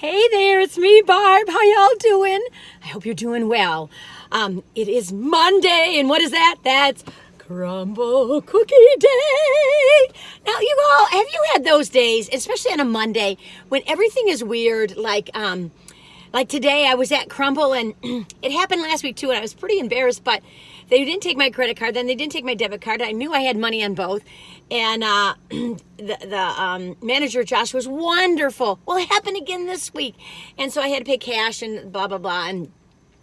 Hey there, it's me, Barb. How y'all doing? I hope you're doing well. It is Monday, and what is that? That's Crumble Cookie Day. Now, you all, have you had those days, especially on a Monday, when everything is weird? Like today, I was at Crumble, and it happened last week too, and I was pretty embarrassed, but they didn't take my credit card, then they didn't take my debit card. I knew I had money on both, and the manager, Josh, was wonderful. Well, it happened again this week, and so I had to pay cash and blah, blah, blah, and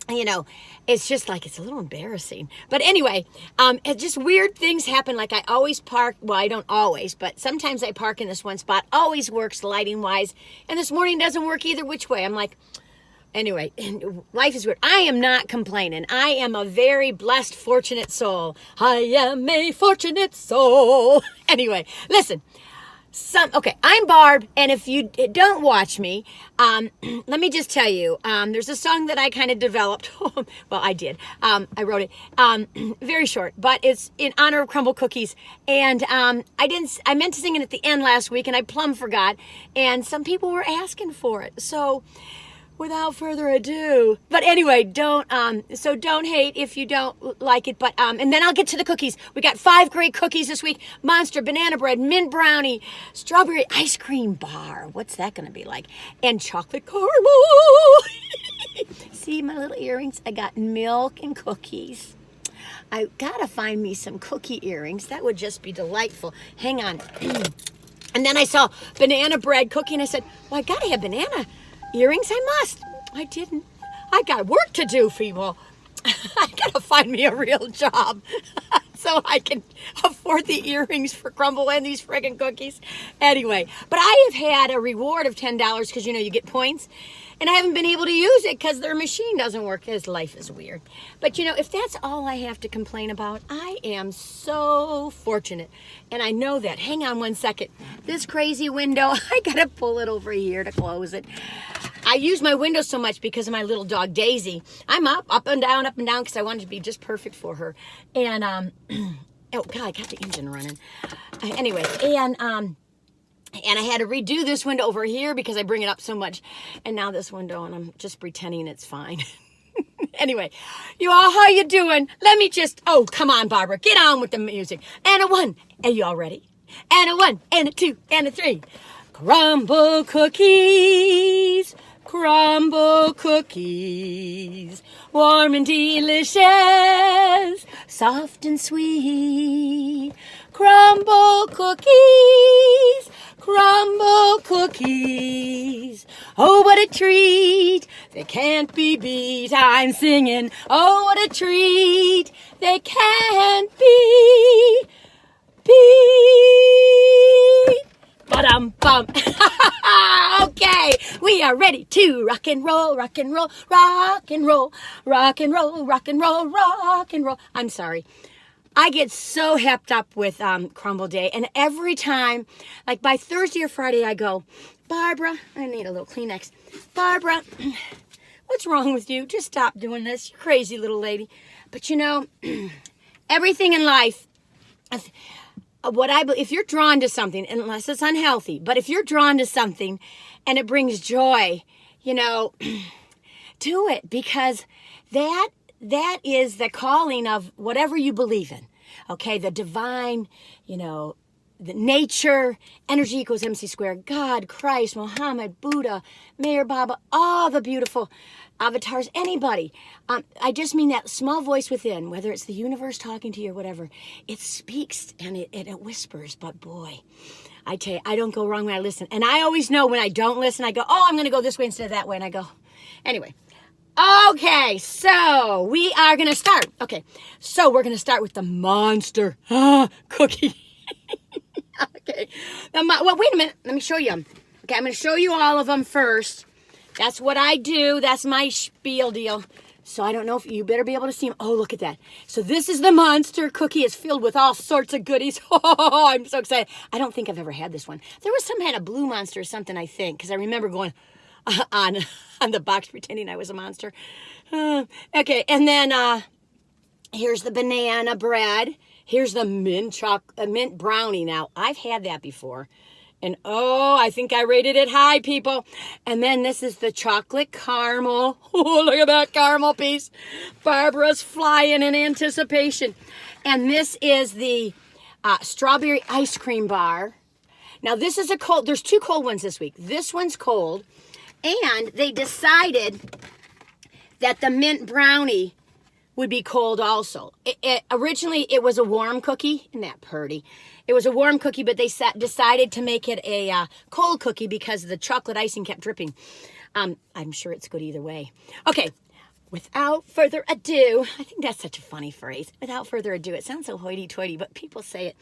you know, it's just like, it's a little embarrassing. But anyway, it just weird things happen. Like I always park, well, I don't always, but sometimes I park in this one spot. Always works lighting wise. And this morning doesn't work either which way. I'm like, anyway, life is weird. I am not complaining. I am a very blessed, fortunate soul. I am a fortunate soul. Anyway, listen. Okay, I'm Barb, and if you don't watch me, let me just tell you, there's a song that I kind of developed. Well, I did. I wrote it. Very short, but it's in honor of crumble cookies. And I meant to sing it at the end last week, and I plumb forgot. And some people were asking for it. So without further ado, but anyway, don't hate if you don't like it, but and then I'll get to the cookies. We got 5 great cookies this week: monster, banana bread, mint brownie, strawberry ice cream bar, what's that gonna be like, and chocolate caramel. See my little earrings? I got milk and cookies. I gotta find me some cookie earrings. That would just be delightful. Hang on. And then I saw banana bread cookie, and I said, well, I gotta have banana earrings. I must. I didn't. I got work to do, people. I gotta find me a real job so I can afford the earrings for Crumble and these friggin' cookies. Anyway, but I have had a reward of $10 because, you know, you get points. And I haven't been able to use it because their machine doesn't work. His life is weird. But, you know, if that's all I have to complain about, I am so fortunate. And I know that. Hang on one second. This crazy window, I got to pull it over here to close it. I use my window so much because of my little dog, Daisy. I'm up and down, because I wanted to be just perfect for her. And, oh, God, I got the engine running. Anyway, and I had to redo this window over here because I bring it up so much. And now this window, and I'm just pretending it's fine. Anyway, you all, how you doing? Let me just, oh, come on, Barbara. Get on with the music. And a 1. Are you all ready? And a 1, and a 2, and a 3. Crumble cookies. Crumble cookies. Warm and delicious. Soft and sweet. Crumble cookies. Crumble cookies. Oh, what a treat. They can't be beat. I'm singing. Oh, what a treat. They can't be beat. Ba-dum-bum. Okay, we are ready to rock and roll, rock and roll, rock and roll, rock and roll, rock and roll, rock and roll. I'm sorry. I get so hepped up with Crumble Day, and every time, like by Thursday or Friday, I go, Barbara, I need a little Kleenex. Barbara, what's wrong with you? Just stop doing this, you crazy little lady. But you know, everything in life, if you're drawn to something, unless it's unhealthy, but if you're drawn to something and it brings joy, you know, do it, because that is the calling of whatever you believe in. Okay, the divine, you know, the nature, energy equals MC squared, God, Christ, Muhammad, Buddha, Mayor Baba, all the beautiful avatars, anybody. I just mean that small voice within, whether it's the universe talking to you or whatever, it speaks and it whispers, but boy, I tell you, I don't go wrong when I listen. And I always know when I don't listen, I go, oh, I'm going to go this way instead of that way. And I go, anyway. Okay, so we are going to start. Okay, so we're going to start with the monster cookie. Okay. Well, wait a minute. Let me show you them. Okay, I'm going to show you all of them first. That's what I do. That's my spiel deal. So I don't know if you better be able to see them. Oh, look at that. So this is the monster cookie. It's filled with all sorts of goodies. Oh, I'm so excited. I don't think I've ever had this one. There was some kind of blue monster or something, I think, because I remember going on the box pretending I was a monster. Okay, and then here's the banana bread. Here's the mint brownie. Now, I've had that before. And oh, I think I rated it high, people. And then this is the chocolate caramel. Oh, look at that caramel piece. Barbara's flying in anticipation. And this is the strawberry ice cream bar. Now, this is a cold. There's 2 cold ones this week. This one's cold. And they decided that the mint brownie would be cold also. Originally, it was a warm cookie. Isn't that pretty? It was a warm cookie, but they decided to make it a cold cookie because the chocolate icing kept dripping. I'm sure it's good either way. Okay, without further ado, I think that's such a funny phrase. Without further ado, it sounds so hoity-toity, but people say it.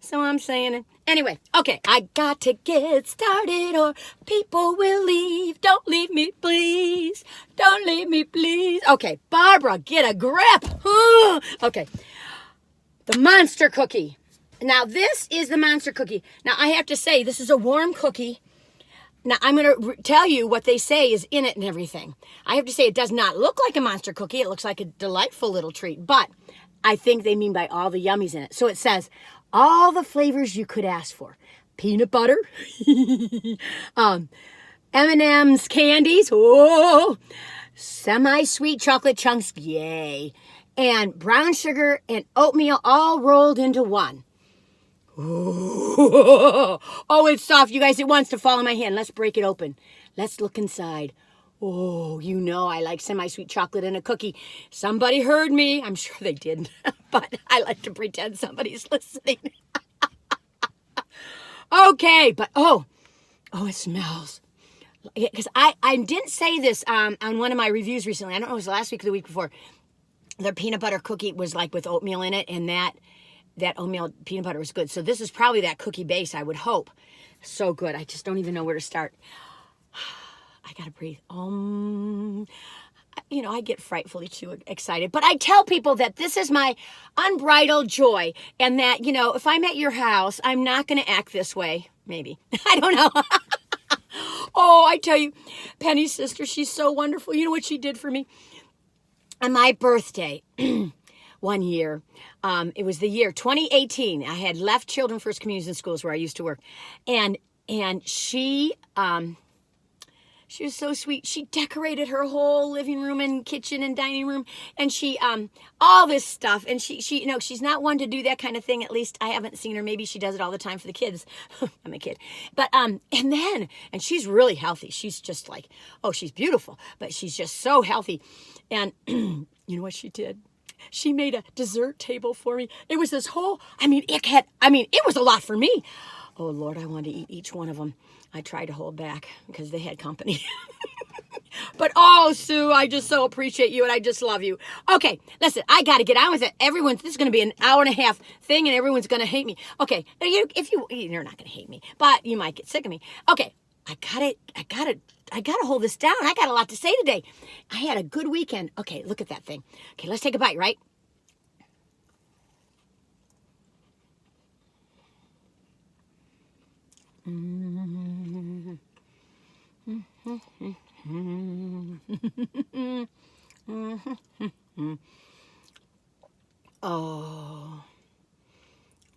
So I'm saying it. Anyway, okay, I got to get started or people will leave. Don't leave me, please. Don't leave me, please. Okay, Barbara, get a grip. Okay, the monster cookie. Now, this is the monster cookie. Now, I have to say, this is a warm cookie. Now, I'm going to tell you what they say is in it and everything. I have to say, it does not look like a monster cookie. It looks like a delightful little treat, but I think they mean by all the yummies in it. So it says, all the flavors you could ask for. Peanut butter, M&M's candies, oh, semi-sweet chocolate chunks, yay, and brown sugar and oatmeal all rolled into one. Oh, it's soft, you guys. It wants to fall in my hand. Let's break it open. Let's look inside. Oh, you know I like semi-sweet chocolate in a cookie. Somebody heard me. I'm sure they didn't, but I like to pretend somebody's listening. Okay, but oh, it smells. Because I didn't say this on one of my reviews recently. I don't know if it was last week or the week before. Their peanut butter cookie was like with oatmeal in it, and that oatmeal peanut butter was good. So this is probably that cookie base, I would hope. So good. I just don't even know where to start. I gotta breathe. You know, I get frightfully too excited. But I tell people that this is my unbridled joy. And that, you know, if I'm at your house, I'm not going to act this way. Maybe. I don't know. Oh, I tell you, Penny's sister, she's so wonderful. You know what she did for me? On my birthday, one year, it was the year 2018. I had left Children First Communion Schools where I used to work. And she was so sweet. She decorated her whole living room and kitchen and dining room, and she all this stuff. And she you know, she's not one to do that kind of thing. At least I haven't seen her. Maybe she does it all the time for the kids. I'm a kid, but and she's really healthy. She's just like, oh, she's beautiful, but she's just so healthy. And you know what she did? She made a dessert table for me. It was this whole. It was a lot for me. Oh Lord, I wanted to eat each one of them. I tried to hold back because they had company. But oh, Sue, I just so appreciate you and I just love you. Okay, listen, I got to get on with it. This is going to be an hour and a half thing and everyone's going to hate me. Okay, you're not going to hate me, but you might get sick of me. Okay, I got to hold this down. I got a lot to say today. I had a good weekend. Okay, look at that thing. Okay, let's take a bite, right? Oh,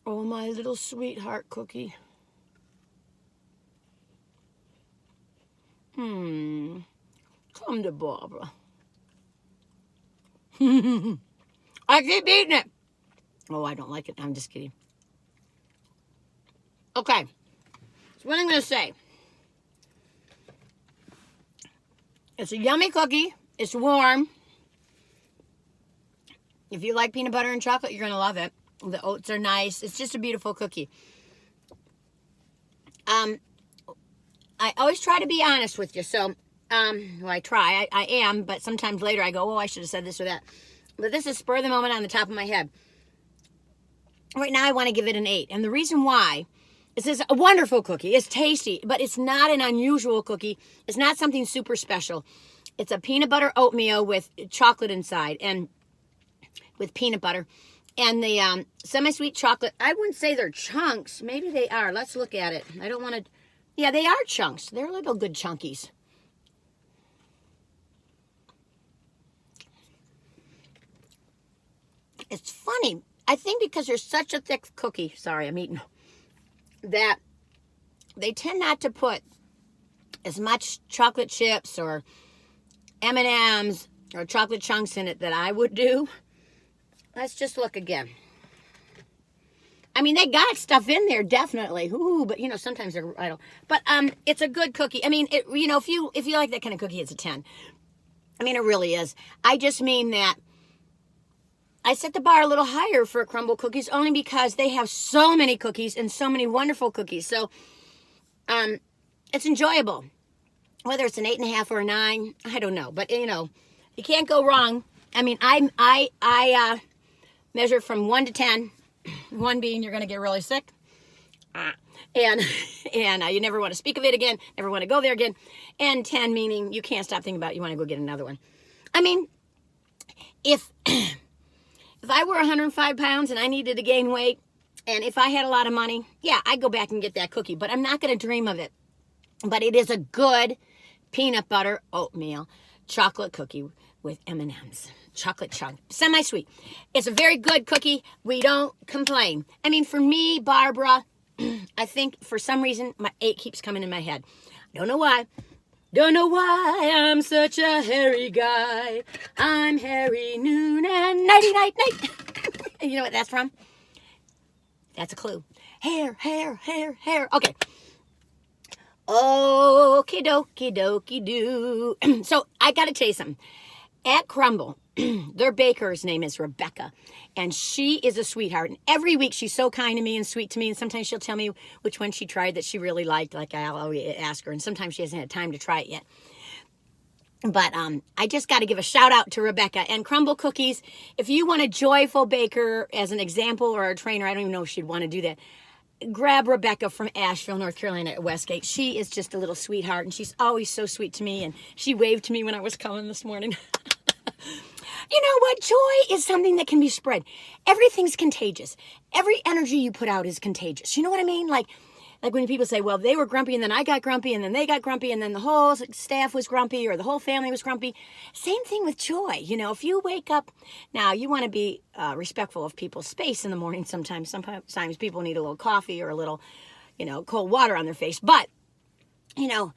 my little sweetheart cookie. Come to Barbara. I keep eating it. Oh, I don't like it. I'm just kidding. Okay. So what I'm going to say. It's a yummy cookie. It's warm. If you like peanut butter and chocolate, you're going to love it. The oats are nice. It's just a beautiful cookie. I always try to be honest with you. So, I try. I am, but sometimes later I go, oh, I should have said this or that. But this is spur of the moment on the top of my head. Right now I want to give it an 8. And the reason why is it's a wonderful cookie. It's tasty, but it's not an unusual cookie. It's not something super special. It's a peanut butter oatmeal with chocolate inside and with peanut butter. And the semi-sweet chocolate, I wouldn't say they're chunks. Maybe they are. Let's look at it. I don't want to... Yeah, they are chunks. They're little good chunkies. It's funny. I think because there's such a thick cookie. Sorry, I'm eating. That they tend not to put as much chocolate chips or M&Ms or chocolate chunks in it that I would do. Let's just look again. I mean, they got stuff in there, definitely. Ooh, but, you know, sometimes they're idle. But it's a good cookie. I mean, it, you know, if you like that kind of cookie, it's a 10. I mean, it really is. I just mean that I set the bar a little higher for crumble cookies only because they have so many cookies and so many wonderful cookies. So it's enjoyable. Whether it's an 8.5 or a 9, I don't know. But, you know, you can't go wrong. I mean, I measure from 1 to 10. 1 being you're going to get really sick. And you never want to speak of it again. Never want to go there again. And 10 meaning you can't stop thinking about it. You want to go get another one. I mean, if I were 105 pounds and I needed to gain weight, and if I had a lot of money, yeah, I'd go back and get that cookie. But I'm not going to dream of it. But it is a good peanut butter oatmeal chocolate cookie with M&Ms. Chocolate chunk. Semi-sweet. It's a very good cookie. We don't complain. I mean, for me, Barbara, I think for some reason, my 8 keeps coming in my head. Don't know why. Don't know why I'm such a hairy guy. I'm hairy noon and nighty night night. You know what that's from? That's a clue. Hair, hair, hair, hair. Okay. Okie dokie dokie doo. So I got to tell you something. At Crumble, their baker's name is Rebecca, and she is a sweetheart. And every week she's so kind to me and sweet to me, and sometimes she'll tell me which one she tried that she really liked, like I'll always ask her, and sometimes she hasn't had time to try it yet. But I just got to give a shout out to Rebecca. And Crumble Cookies, if you want a joyful baker as an example or a trainer, I don't even know if she'd want to do that, grab Rebecca from Asheville, North Carolina at Westgate. She is just a little sweetheart, and she's always so sweet to me, and she waved to me when I was coming this morning. You know what? Joy is something that can be spread. Everything's contagious. Every energy you put out is contagious. You know what I mean? Like when people say, well, they were grumpy, and then I got grumpy, and then they got grumpy, and then the whole staff was grumpy, or the whole family was grumpy. Same thing with joy. You know, if you wake up, now you want to be respectful of people's space in the morning sometimes. Sometimes people need a little coffee or a little, you know, cold water on their face. But, you know,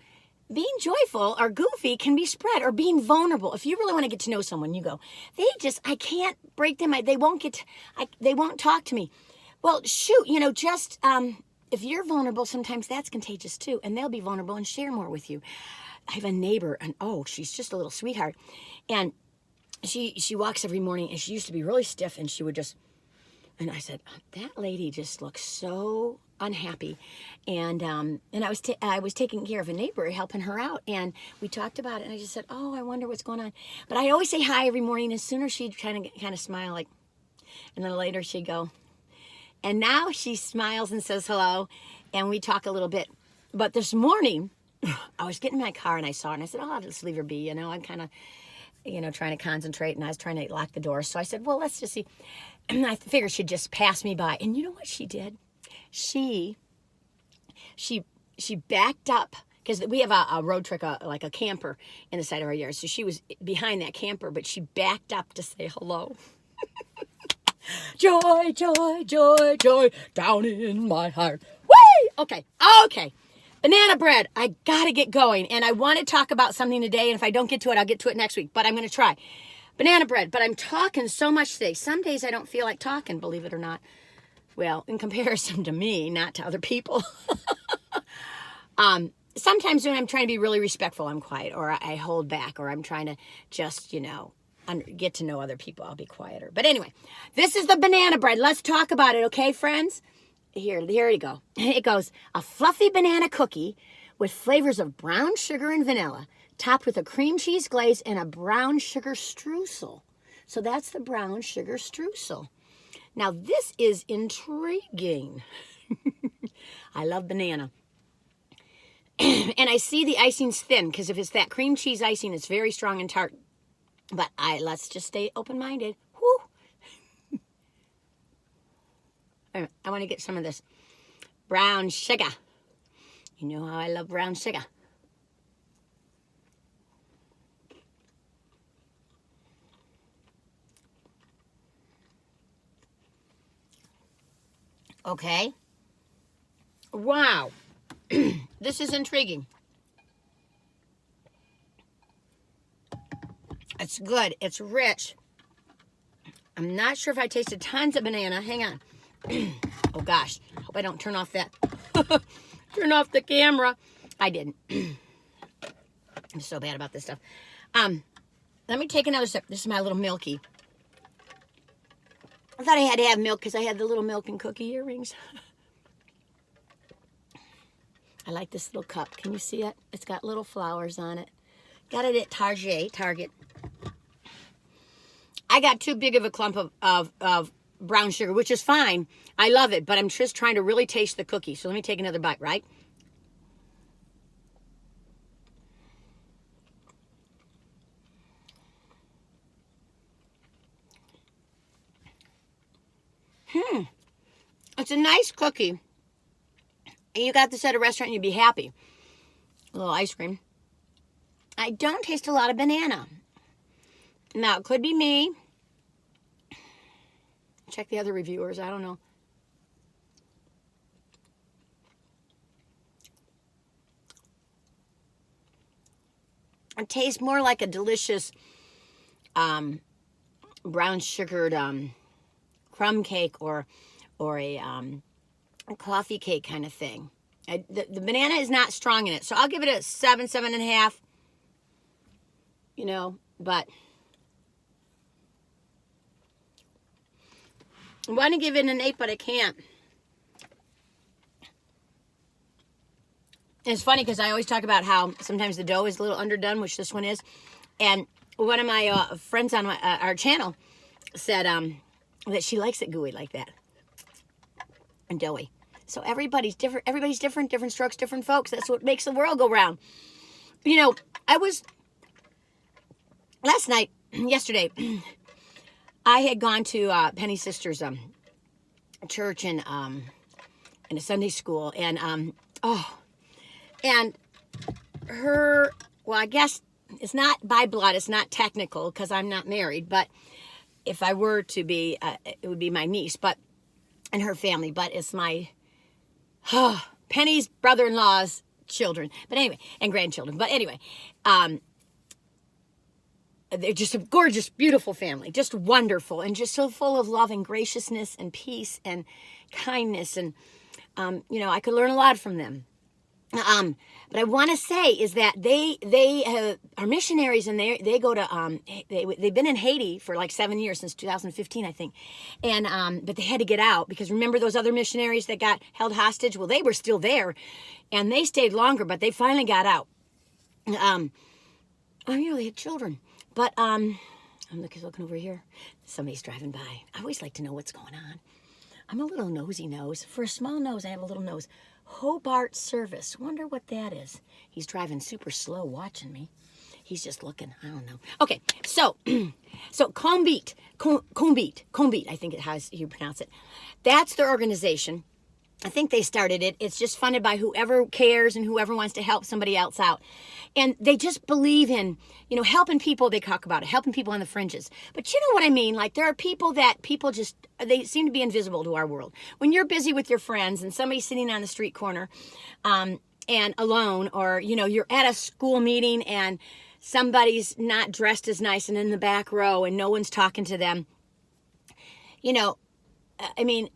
being joyful or goofy can be spread, or being vulnerable. If you really want to get to know someone, you go, I can't break them. They won't talk to me. Well, shoot, you know, just, if you're vulnerable, sometimes that's contagious too, and they'll be vulnerable and share more with you. I have a neighbor, and she's just a little sweetheart, and she walks every morning, and she used to be really stiff, and she would just, and I said, that lady just looks so unhappy, and I was taking care of a neighbor, helping her out, and we talked about it, and I just said, I wonder what's going on. But I always say hi every morning, and sooner she'd kind of smile, like, and then later she'd go, and now she smiles and says hello, and we talk a little bit. But this morning, I was getting in my car, and I saw her, and I said, I'll just leave her be, you know, I'm kind of, you know, trying to concentrate, and I was trying to lock the door, so I said, well, let's just see. And I figured she'd just pass me by, and you know what she did? She backed up, because we have a road truck, like a camper in the side of our yard. So she was behind that camper, but she backed up to say hello. Joy, joy, joy, joy, down in my heart. Whee! Okay. Banana bread. I got to get going, and I want to talk about something today, and if I don't get to it, I'll get to it next week, but I'm going to try. Banana bread, but I'm talking so much today. Some days I don't feel like talking, believe it or not. Well, in comparison to me, not to other people. Sometimes when I'm trying to be really respectful, I'm quiet, or I hold back, or I'm trying to just, you know, get to know other people. I'll be quieter. But anyway, this is the banana bread. Let's talk about it, okay, friends? Here you go. It goes, a fluffy banana cookie with flavors of brown sugar and vanilla, topped with a cream cheese glaze and a brown sugar streusel. So that's the brown sugar streusel. Now, this is intriguing. I love banana. And I see the icing's thin, because if it's that cream cheese icing, it's very strong and tart. But let's just stay open-minded. Whew. I want to get some of this brown sugar. You know how I love brown sugar. Okay. Wow. This is intriguing. It's good. It's rich. I'm not sure if I tasted tons of banana. Hang on. Oh gosh. Hope I don't turn off that. Turn off the camera. I didn't. I'm so bad about this stuff. Let me take another sip. This is my little milky. I thought I had to have milk because I had the little milk and cookie earrings. I like this little cup. Can you see it? It's got little flowers on it. Got it at Target. I got too big of a clump of brown sugar, which is fine. I love it, but I'm just trying to really taste the cookie. So let me take another bite, right? It's a nice cookie. And you got this at a restaurant and you'd be happy. A little ice cream. I don't taste a lot of banana. Now, it could be me. Check the other reviewers. I don't know. It tastes more like a delicious brown sugared crumb cake or a coffee cake kind of thing. The banana is not strong in it, so I'll give it a 7.5. You know, but I want to give it an 8, but I can't. It's funny because I always talk about how sometimes the dough is a little underdone, which this one is. And one of my friends on our channel said that she likes it gooey like that and doughy. So everybody's different. Everybody's different. Different strokes, different folks. That's what makes the world go round. You know, I was yesterday, I had gone to Penny's sister's church and in a Sunday school, and and her, well, I guess it's not by blood, it's not technical because I'm not married, but if I were to be, it would be my niece, but and her family, but it's my Penny's brother-in-law's children, but anyway, and grandchildren, but anyway, they're just a gorgeous, beautiful family, just wonderful, and just so full of love and graciousness and peace and kindness, and you know, I could learn a lot from them. But I want to say is that they are missionaries, and they go to they've been in Haiti for like 7 years, since 2015, I think, and but they had to get out because remember those other missionaries that got held hostage? Well, they were still there, and they stayed longer, but they finally got out. Oh yeah, they had children, but I'm looking over here. Somebody's driving by. I always like to know what's going on. I'm a little nosy nose. For a small nose, I have a little nose. Hobart Service. Wonder what that is. He's driving super slow watching me. He's just looking. I don't know. Okay, so KONBIT, I think it has you pronounce it. That's their organization. I think they started it. It's just funded by whoever cares and whoever wants to help somebody else out. And they just believe in, you know, helping people. They talk about it, helping people on the fringes. But you know what I mean? Like, there are people that they seem to be invisible to our world. When you're busy with your friends and somebody's sitting on the street corner and alone, or, you know, you're at a school meeting and somebody's not dressed as nice and in the back row and no one's talking to them, you know, I mean,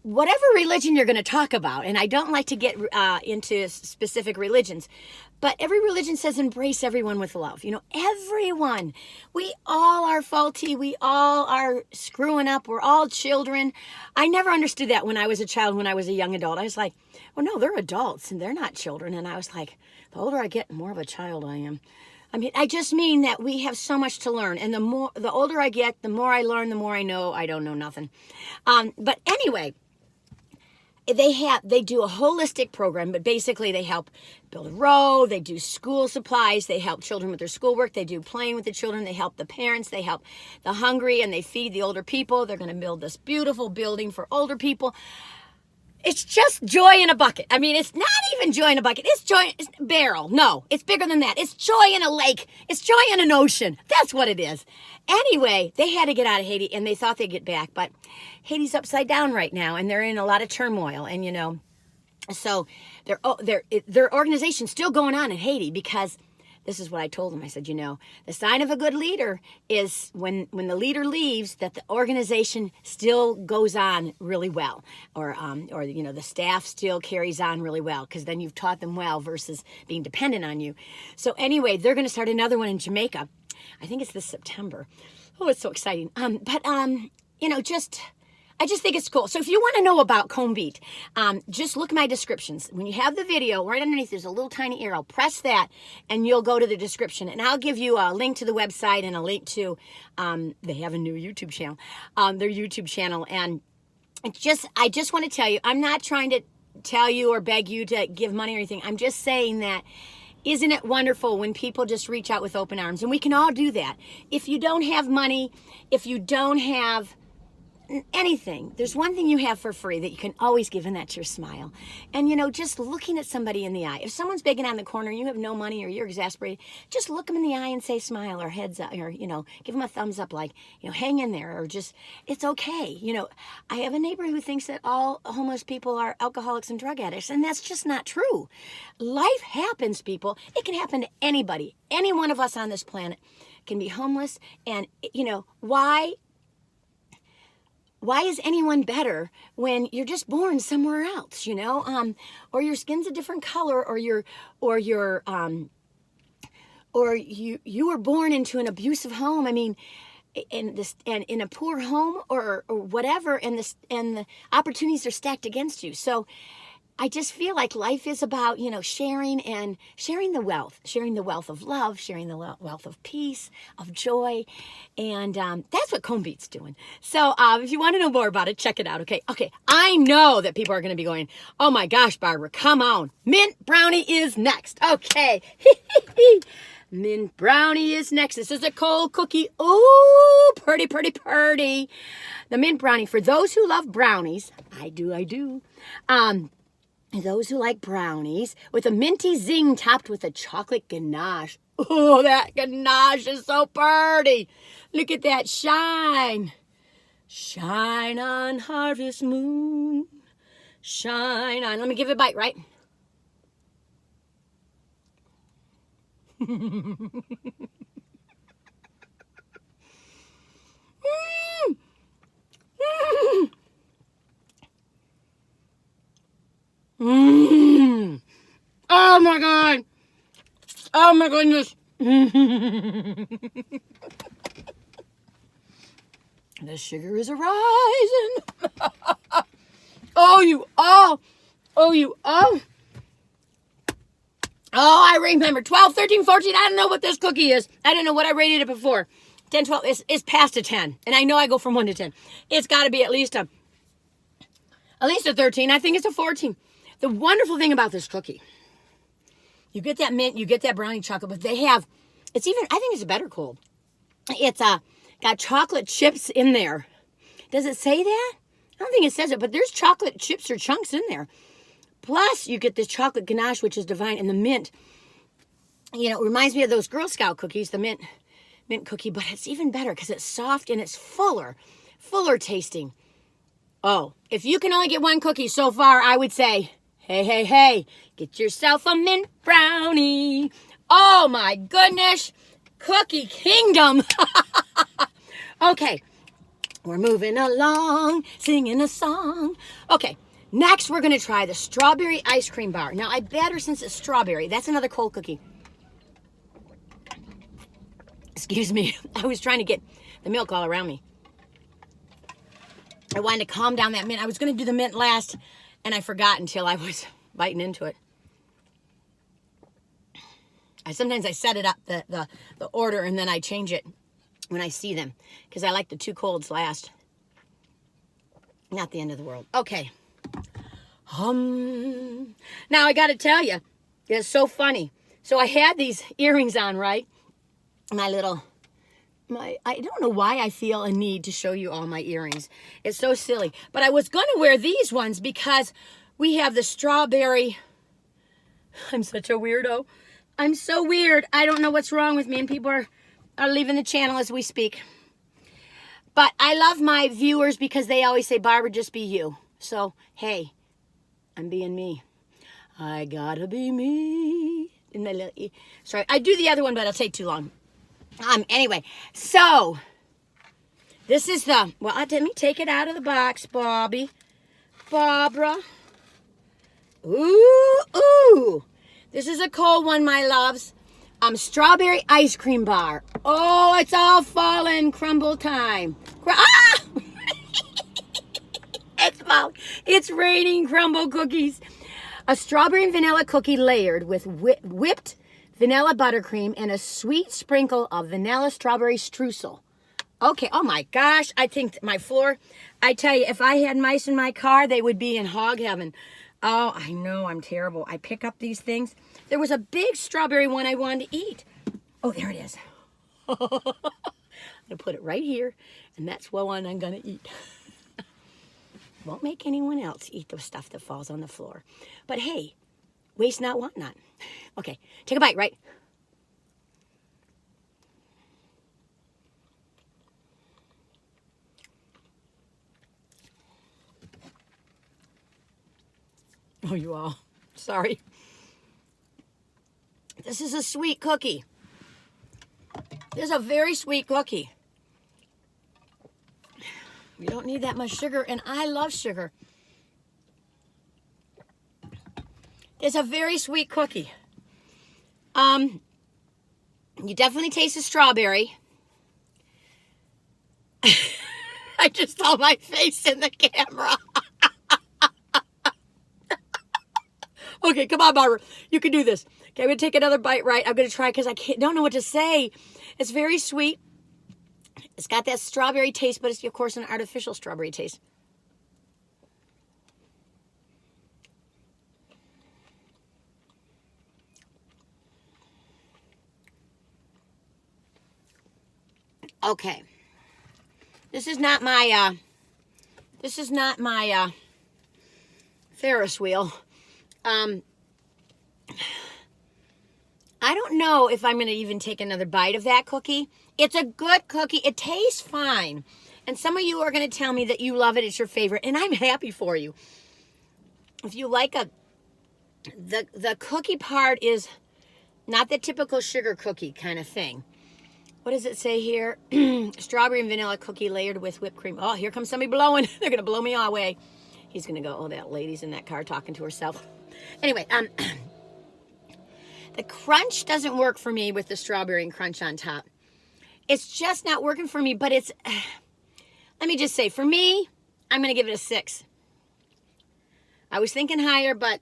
whatever religion you're going to talk about, and I don't like to get into specific religions, but every religion says embrace everyone with love. You know, everyone. We all are faulty. We all are screwing up. We're all children. I never understood that when I was a child, when I was a young adult. I was like, well, no, they're adults and they're not children. And I was like, the older I get, the more of a child I am. I mean, I just mean that we have so much to learn, and the older I get, the more I learn, the more I know. I don't know nothing. But anyway, they do a holistic program, but basically they help build a road, they do school supplies, they help children with their schoolwork, they do playing with the children, they help the parents, they help the hungry, and they feed the older people. They're going to build this beautiful building for older people. It's just joy in a bucket. I mean, it's not even joy in a bucket. It's joy, it's a barrel. No, it's bigger than that. It's joy in a lake. It's joy in an ocean. That's what it is. Anyway, they had to get out of Haiti, and they thought they'd get back, but Haiti's upside down right now, and they're in a lot of turmoil. And, you know, So their organization's still going on in Haiti because this is what I told them. I said, the sign of a good leader is when the leader leaves, that the organization still goes on really well, or the staff still carries on really well, because then you've taught them well versus being dependent on you. So anyway, they're going to start another one in Jamaica. I think it's this September. Oh, it's so exciting. I just think it's cool. So if you want to know about KONBIT, just look at my descriptions. When you have the video, right underneath, there's a little tiny arrow. Press that, and you'll go to the description. And I'll give you a link to the website and a link to, they have a new YouTube channel, their YouTube channel. And I just want to tell you, I'm not trying to tell you or beg you to give money or anything. I'm just saying that, isn't it wonderful when people just reach out with open arms? And we can all do that. If you don't have money, if you don't have anything, there's one thing you have for free that you can always give, and that's your smile. And just looking at somebody in the eye. If someone's begging on the corner, you have no money, or you're exasperated, just look them in the eye and say smile, or heads up, or give them a thumbs up, like hang in there, or just, it's okay. I have a neighbor who thinks that all homeless people are alcoholics and drug addicts, and that's just not true. Life happens, people. It can happen to anybody. Any one of us on this planet can be homeless. And why is anyone better when you're just born somewhere else, or your skin's a different color, or you were born into an abusive home. I mean, in a poor home, or whatever, and the opportunities are stacked against you. So I just feel like life is about, sharing the wealth of love, sharing the wealth of peace, of joy. And that's what KONBIT's doing. So if you want to know more about it, check it out. Okay. I know that people are going to be going, oh my gosh, Barbara, come on. Mint brownie is next. Okay. Mint brownie is next. This is a cold cookie. Oh, pretty, pretty, pretty. The mint brownie, for those who love brownies, I do. Those who like brownies, with a minty zing topped with a chocolate ganache. Oh, that ganache is so pretty. Look at that shine. Shine on, harvest moon. Shine on. Let me give it a bite, right? Oh my God. Oh my goodness. The sugar is rising. I remember 12, 13, 14. I don't know what this cookie is. I don't know what I rated it before. 10, 12. It's past a 10. And I know I go from 1 to 10. It's got to be at least a 13. I think it's a 14. The wonderful thing about this cookie, you get that mint, you get that brownie chocolate, but I think it's better cold. It's got chocolate chips in there. Does it say that? I don't think it says it, but there's chocolate chips or chunks in there. Plus, you get this chocolate ganache, which is divine, and the mint. It reminds me of those Girl Scout cookies, the mint cookie, but it's even better because it's soft and it's fuller tasting. Oh, if you can only get one cookie so far, I would say, hey, get yourself a mint brownie. Oh my goodness, cookie kingdom. Okay, we're moving along, singing a song. Okay, next we're going to try the strawberry ice cream bar. Now, I better, since it's strawberry, that's another cold cookie. Excuse me, I was trying to get the milk all around me. I wanted to calm down that mint. I was going to do the mint last, and I forgot until I was biting into it. Sometimes I set it up, the order, and then I change it when I see them, because I like the 2 colds last. Not the end of the world. Okay. Now I got to tell you, it's so funny. So I had these earrings on, right? I don't know why I feel a need to show you all my earrings. It's so silly. But I was going to wear these ones because we have the strawberry. I'm such a weirdo. I'm so weird. I don't know what's wrong with me, and people are leaving the channel as we speak. But I love my viewers because they always say, Barbara, just be you. So, hey, I'm being me. I gotta be me. In my little E. Sorry, I do the other one, but it'll take too long. Anyway, so this is the, well, let me take it out of the box, Bobby. Barbara. Ooh. This is a cold one, my loves. Strawberry ice cream bar. Oh, it's all falling. Crumble time. Ah! It's falling. It's raining crumble cookies. A strawberry and vanilla cookie layered with whipped vanilla buttercream and a sweet sprinkle of vanilla strawberry streusel. Okay, oh my gosh, I think my floor, I tell you, if I had mice in my car, they would be in hog heaven. Oh, I know, I'm terrible. I pick up these things. There was a big strawberry one I wanted to eat. Oh, there it is. I'm going to put it right here, and that's one I'm going to eat. Won't make anyone else eat the stuff that falls on the floor. But hey, waste not, want not. Okay, take a bite, right? Oh, you all. Sorry. This is a sweet cookie. This is a very sweet cookie. You don't need that much sugar, and I love sugar. It's a very sweet cookie. You definitely taste the strawberry. I just saw my face in the camera. Okay, come on, Barbara. You can do this. Okay, I'm going to take another bite, right? I'm going to try because I don't know what to say. It's very sweet. It's got that strawberry taste, but it's, of course, an artificial strawberry taste. Okay. This is not my Ferris wheel. I don't know if I'm going to even take another bite of that cookie. It's a good cookie. It tastes fine. And some of you are going to tell me that you love it. It's your favorite. And I'm happy for you. If you like the cookie part is not the typical sugar cookie kind of thing. What does it say here? Strawberry and vanilla cookie layered with whipped cream. Oh, here comes somebody blowing. They're going to blow me away. He's going to go, oh, that lady's in that car talking to herself. Anyway, the crunch doesn't work for me with the strawberry and crunch on top. It's just not working for me, but it's, let me just say, for me, I'm going to give it a 6. I was thinking higher, but,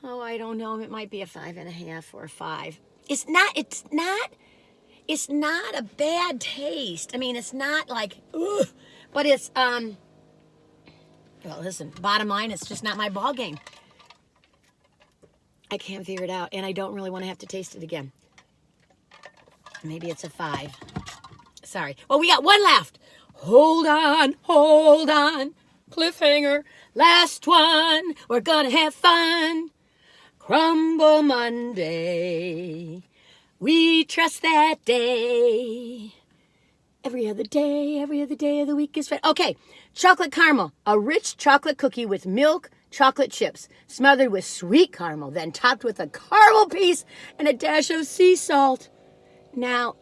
oh, I don't know. It might be a 5.5 or a 5. It's not a bad taste. I mean, it's not like, ugh, but it's, well, listen, bottom line, it's just not my ball game. I can't figure it out, and I don't really want to have to taste it again. Maybe it's a 5. Sorry. Well, we got one left. Hold on, cliffhanger, last one. We're gonna have fun. Crumble Monday. We trust that day. Every other day of the week is fun. Okay, chocolate caramel, a rich chocolate cookie with milk, chocolate chips, smothered with sweet caramel, then topped with a caramel piece and a dash of sea salt. Now,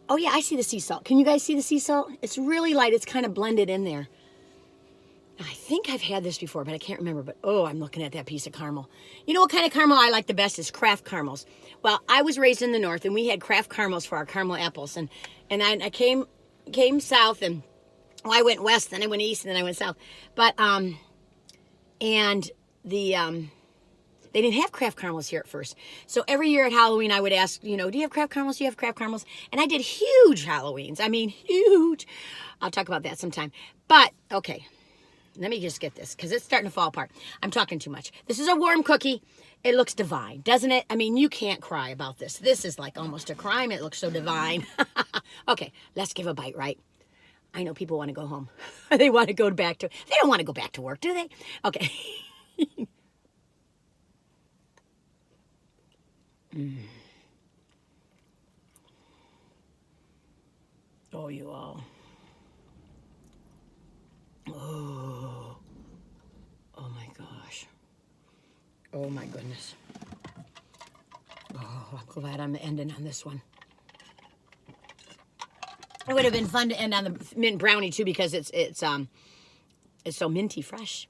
oh yeah, I see the sea salt. Can you guys see the sea salt? It's really light. It's kind of blended in there. I think I've had this before, but I can't remember. But, oh, I'm looking at that piece of caramel. You know what kind of caramel I like the best is Kraft caramels. Well, I was raised in the north, and we had Kraft caramels for our caramel apples. And I came south, and well, I went west, then I went east, and then I went south. But, and they didn't have Kraft caramels here at first. So every year at Halloween, I would ask, you know, do you have Kraft caramels? Do you have Kraft caramels? And I did huge Halloweens. I mean, huge. I'll talk about that sometime. But, okay. Let me just get this, because it's starting to fall apart. I'm talking too much. This is a warm cookie. It looks divine, doesn't it? I mean, you can't cry about this. This is like almost a crime. It looks so divine. Okay, let's give a bite, right? I know people want to go home. They want to go back to, they don't want to go back to work, do they? Okay. Oh, you all. Oh Oh my goodness. Oh, I'm glad I'm ending on this one. It would have been fun to end on the mint brownie too, because it's so minty fresh.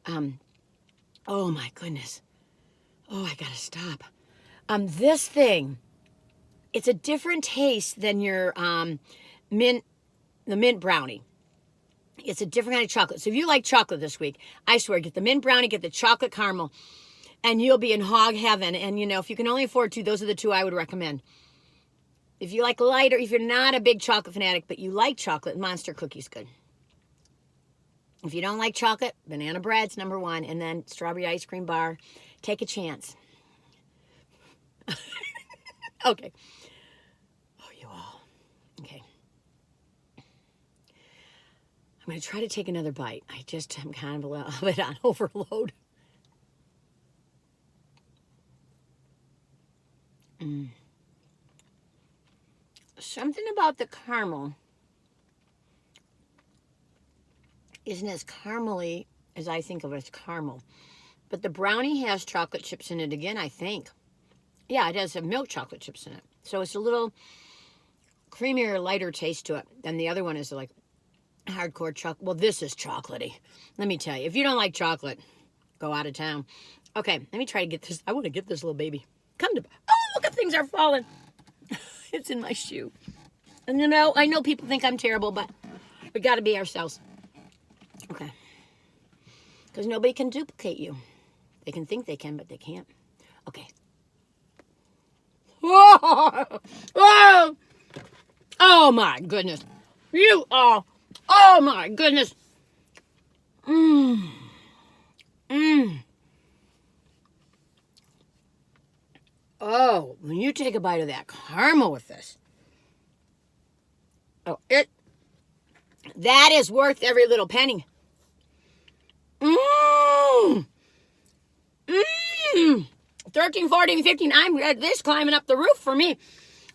Oh my goodness. Oh, I gotta stop. This thing, it's a different taste than your the mint brownie. It's a different kind of chocolate. So if you like chocolate this week, I swear, get the mint brownie, get the chocolate caramel, and you'll be in hog heaven. And you know, if you can only afford two, those are the two I would recommend. If you like lighter, if you're not a big chocolate fanatic, but you like chocolate, Monster Cookie's good. If you don't like chocolate, banana bread's number one, and then strawberry ice cream bar. Take a chance. Okay. Oh, you all. Okay. I'm going to try to take another bite. I'm kind of a little bit on overload. Something about the caramel isn't as caramely as I think of as caramel. But the brownie has chocolate chips in it again, I think. Yeah, it does have milk chocolate chips in it. So it's a little creamier, lighter taste to it than the other one is like hardcore chocolate. Well, this is chocolatey. Let me tell you, if you don't like chocolate, go out of town. Okay, let me try to get this. I want to get this little baby. Come to, oh, look at things are falling. It's in my shoe. And you know, I know people think I'm terrible, but we got to be ourselves. Okay. Because nobody can duplicate you. They can think they can, but they can't. Okay. Whoa! Whoa! Oh my goodness. You are, oh my goodness. Oh, when you take a bite of that caramel with this. Oh, that is worth every little penny. 13, 14, 15. I'm this climbing up the roof for me.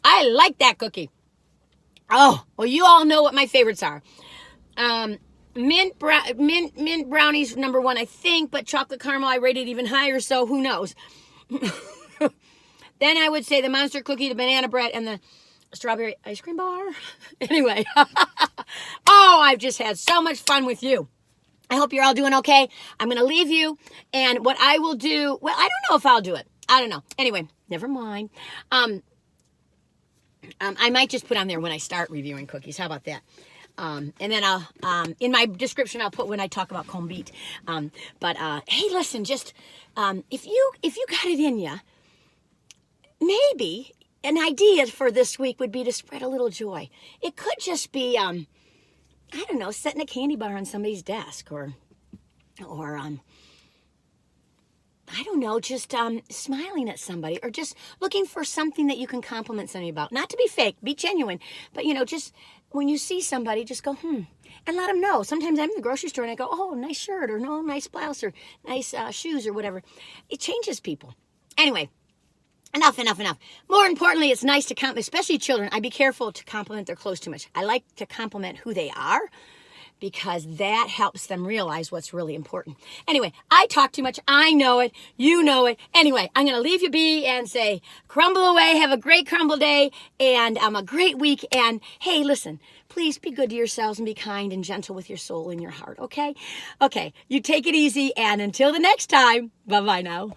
I like that cookie. Oh, well, you all know what my favorites are. Mint brownies number one, I think, but chocolate caramel I rated even higher, so who knows? Then I would say the monster cookie, the banana bread, and the strawberry ice cream bar. Anyway. Oh, I've just had so much fun with you. I hope you're all doing okay. I'm going to leave you. And what I will do, well, I don't know if I'll do it. I don't know. Anyway, never mind. I might just put on there when I start reviewing cookies. How about that? And then I'll, in my description, I'll put when I talk about KONBIT. Hey, listen, just, if you got it in you, maybe an idea for this week would be to spread a little joy. It could just be, I don't know, setting a candy bar on somebody's desk or I don't know, just smiling at somebody or just looking for something that you can compliment somebody about. Not to be fake, be genuine, but, you know, just when you see somebody, just go, and let them know. Sometimes I'm in the grocery store and I go, oh, nice shirt or no, nice blouse or nice shoes or whatever. It changes people. Anyway. Enough. More importantly, it's nice to compliment, especially children. I'd be careful to compliment their clothes too much. I like to compliment who they are because that helps them realize what's really important. Anyway, I talk too much. I know it. You know it. Anyway, I'm going to leave you be and say, crumble away. Have a great crumble day and a great week. And hey, listen, please be good to yourselves and be kind and gentle with your soul and your heart, okay? Okay, you take it easy. And until the next time, bye-bye now.